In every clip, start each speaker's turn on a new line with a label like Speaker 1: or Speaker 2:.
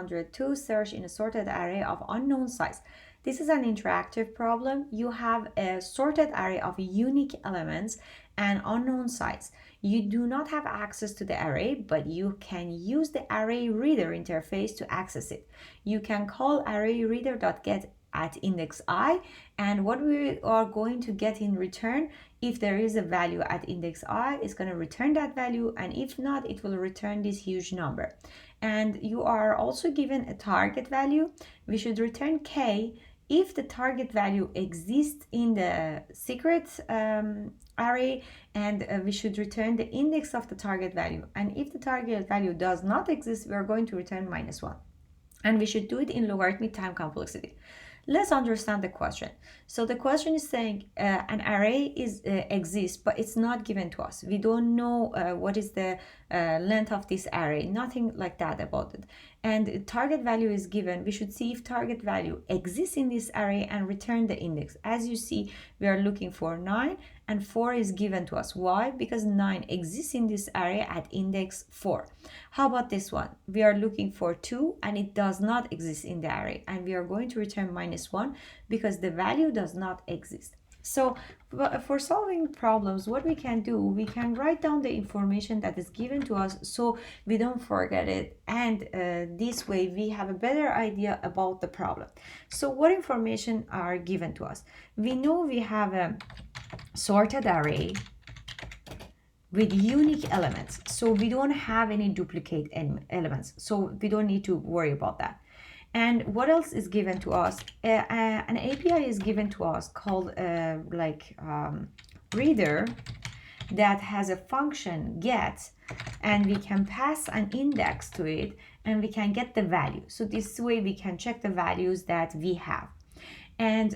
Speaker 1: 102 search in a sorted array of unknown size. This is an interactive problem. You have a sorted array of unique elements and unknown size. You do not have access to the array, but you can use the array reader interface to access it. You can call array reader.get at index I, and what we are going to get in return, if there is a value at index I, is going to return that value, and if not, it will return this huge number. And you are also given a target value. We should return k if the target value exists in the secret array, and we should return the index of the target value. And if the target value does not exist, we are going to return -1. And we should do it in logarithmic time complexity. Let's understand the question. So the question is saying an array exists, but it's not given to us. We don't know what is the length of this array, nothing like that about it. And target value is given. We should see if target value exists in this array and return the index. As you see, we are looking for 9, and 4 is given to us. Why? Because 9 exists in this array at index 4. How about this one? We are looking for 2, and it does not exist in the array, and we are going to return -1 because the value does not exist. So for solving problems, what we can do, we can write down the information that is given to us so we don't forget it, and this way we have a better idea about the problem. So what information are given to us? We know we have a sorted array with unique elements, so we don't have any duplicate elements, so we don't need to worry about that. And what else is given to us? An API is given to us called reader that has a function get, and we can pass an index to it, and we can get the value. So this way we can check the values that we have. And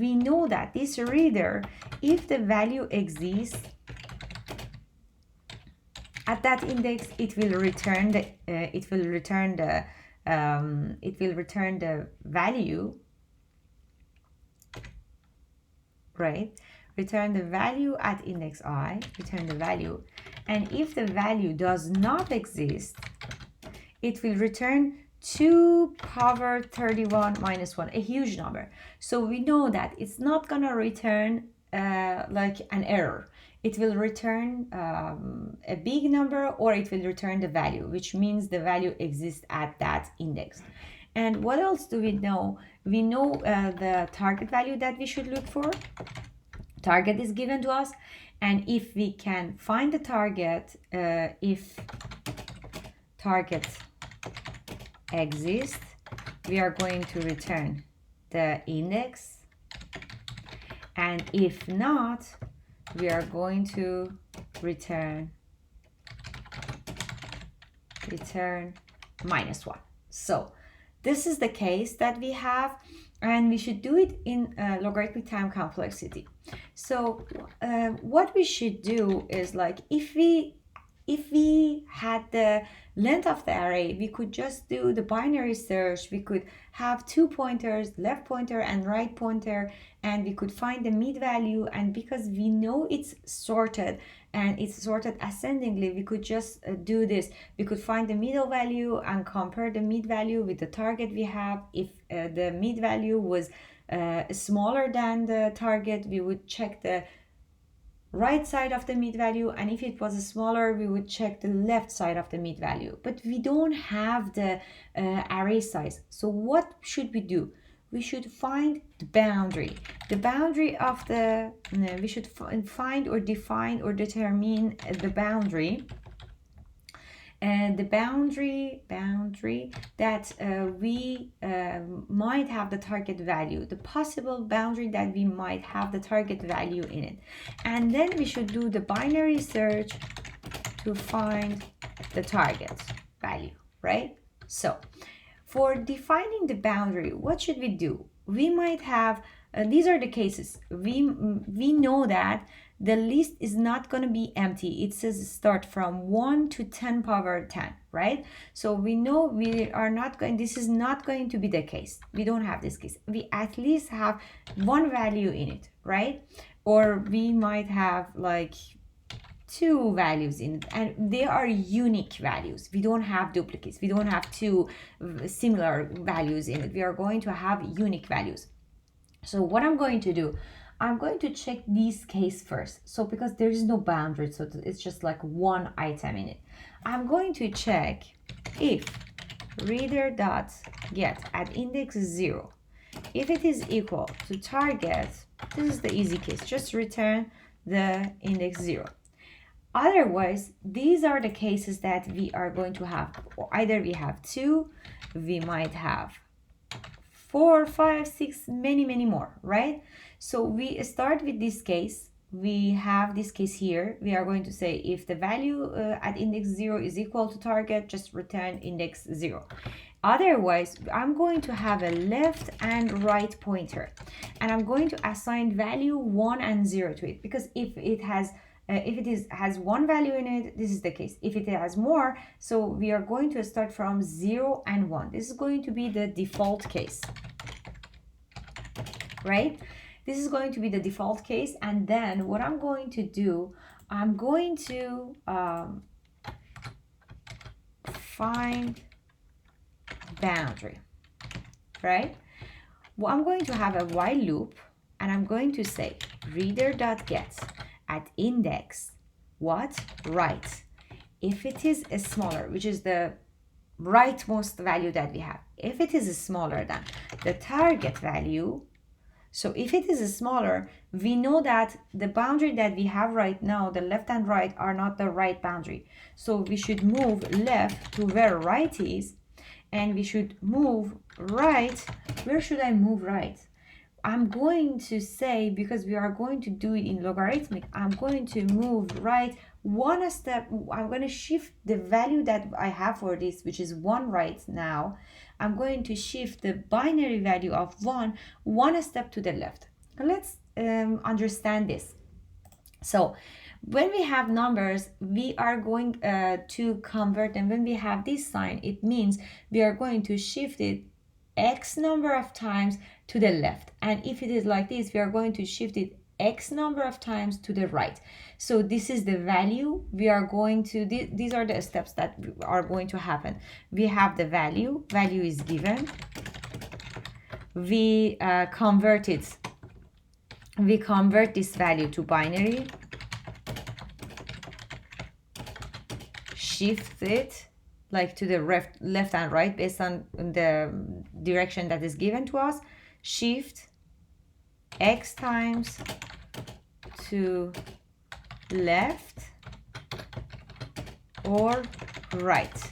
Speaker 1: we know that this reader, if the value exists at that index, it will return the value, right? Return the value at index I, return the value. And if the value does not exist, it will return 2 power 31 -1, a huge number. So we know that it's not gonna return like an error. It will return a big number, or it will return the value, which means the value exists at that index. And what else do we know? We know the target value that we should look for. Target is given to us, and if we can find the target, if target exists, we are going to return the index, and if not, we are going to return -1. So this is the case that we have, and we should do it in logarithmic time complexity. So what we should do is, like, if we had the length of the array, we could just do the binary search. We could have 2 pointers, left pointer and right pointer, and we could find the mid value. And because we know it's sorted and it's sorted ascendingly, we could just do this. We could find the middle value and compare the mid value with the target we have. If the mid value was smaller than the target, we would check the right side of the mid value, and if it was smaller, we would check the left side of the mid value. But we don't have the array size. So what should we do? We should find the boundary. The boundary of the, we should find or define or determine the boundary. And the boundary that we might have the target value, the possible boundary that we might have the target value in it. And then we should do the binary search to find the target value, right? So for defining the boundary, what should we do? We might have, these are the cases. We know that the list is not going to be empty. It says start from 1 to 10 power 10, right? So we know we are not going, this is not going to be the case. We don't have this case. We at least have one value in it, right? Or we might have like two values in it, and they are unique values. We don't have duplicates. We don't have two similar values in it. We are going to have unique values. So what I'm going to do, I'm going to check this case first. So because there is no boundary, so it's just like one item in it. I'm going to check if reader.get at index 0, if it is equal to target, this is the easy case, just return the index 0. Otherwise, these are the cases that we are going to have. Either we have 2, we might have 4, 5, 6, many more, right? So we start with this case. We have this case here. We are going to say if the value at index 0 is equal to target, just return index 0. Otherwise, I'm going to have a left and right pointer, and I'm going to assign value 1 and 0 to it, because if it has one value in it, this is the case. If it has more, so we are going to start from 0 and 1. This is going to be the default case, right? This is going to be the default case. And then what I'm going to do, I'm going to find boundary, right? Well, I'm going to have a while loop, and I'm going to say reader.get at index what? Right. If it is a smaller, which is the rightmost value that we have, if it is smaller than the target value, so if it is smaller, we know that the boundary that we have right now, the left and right, are not the right boundary. So we should move left to where right is, and we should move right. Where should I move right? I'm going to say, because we are going to do it in logarithmic, I'm going to move right one step. I'm going to shift the value that I have for this, which is 1 right now. I'm going to shift the binary value of 1 step to the left. Let's understand this. So when we have numbers, we are going to convert them. When we have this sign, it means we are going to shift it X number of times to the left. And if it is like this, we are going to shift it X number of times to the right. So this is the value we are going to, these are the steps that are going to happen. We have the value is given. We convert this value to binary, shift it like to the left and right based on the direction that is given to us, shift X times to left or right,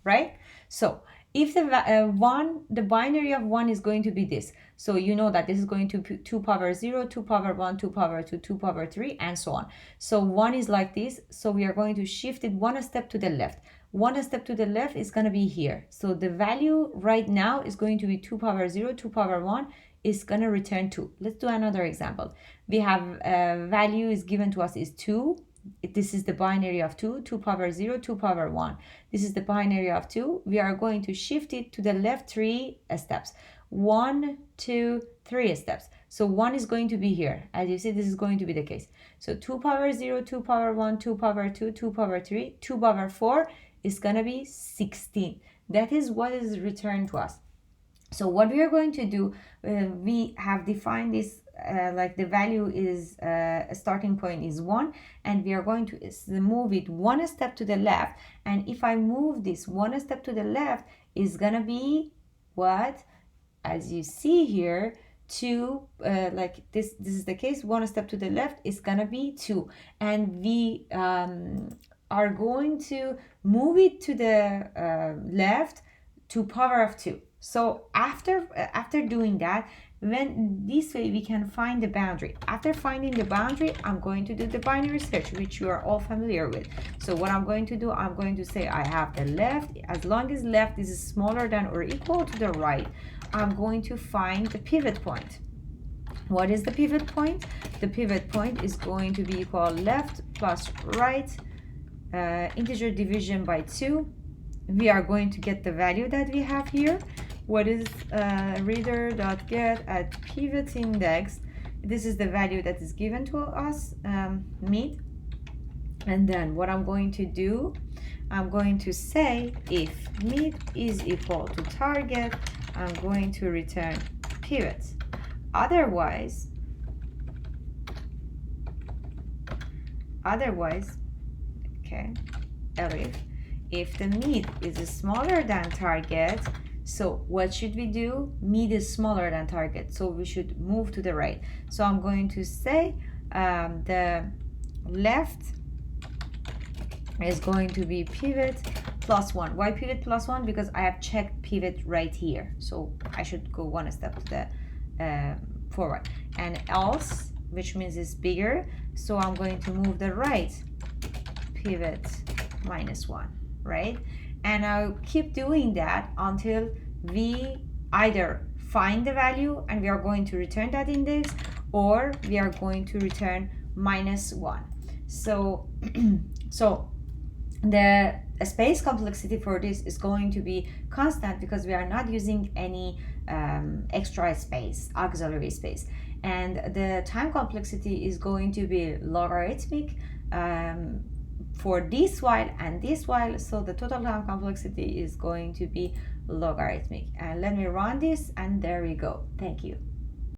Speaker 1: right? So if the binary of 1 is going to be this, so you know that this is going to be 2 power 0, 2 power 1, 2 power 2, 2 power 3, and so on. So 1 is like this, so we are going to shift it 1 step to the left. 1 step to the left is going to be here. So the value right now is going to be 2 power 0, 2 power 1 is going to return 2. Let's do another example. We have value is given to us is 2. This is the binary of 2, 2 power 0, 2 power 1. This is the binary of 2. We are going to shift it to the left 3 steps. 1, 2, 3 steps. So 1 is going to be here. As you see, this is going to be the case. So 2 power 0, 2 power 1, 2 power 2, 2 power 3, 2 power 4 is going to be 16. That is what is returned to us. So what we are going to do, we have defined this like the value is a starting point is 1, and we are going to move it 1 step to the left. And if I move this 1 step to the left, is going to be what? As you see here, 2, like this is the case, 1 step to the left is going to be 2. And we are going to move it to the left to power of 2. So after doing that, when this way we can find the boundary. After finding the boundary, I'm going to do the binary search, which you are all familiar with. So what I'm going to do, I'm going to say I have the left. As long as left is smaller than or equal to the right, I'm going to find the pivot point. What is the pivot point? The pivot point is going to be equal left plus right, integer division by 2. We are going to get the value that we have here. What is reader.get at pivot index? This is the value that is given to us, mid. And then what I'm going to do, I'm going to say if mid is equal to target, I'm going to return pivot. Otherwise, okay, if the mid is smaller than target, so what should we do? Mid is smaller than target, so we should move to the right. So I'm going to say the left is going to be pivot plus 1. Why pivot plus 1? Because I have checked pivot right here, so I should go one step to the forward. And else, which means it's bigger, so I'm going to move the right pivot minus 1, right? And I'll keep doing that until we either find the value and we are going to return that index, or we are going to return minus 1. So the space complexity for this is going to be constant because we are not using any extra space, auxiliary space. And the time complexity is going to be logarithmic for this while and this while, so the total time complexity is going to be logarithmic. And let me run this, and there we go. Thank you.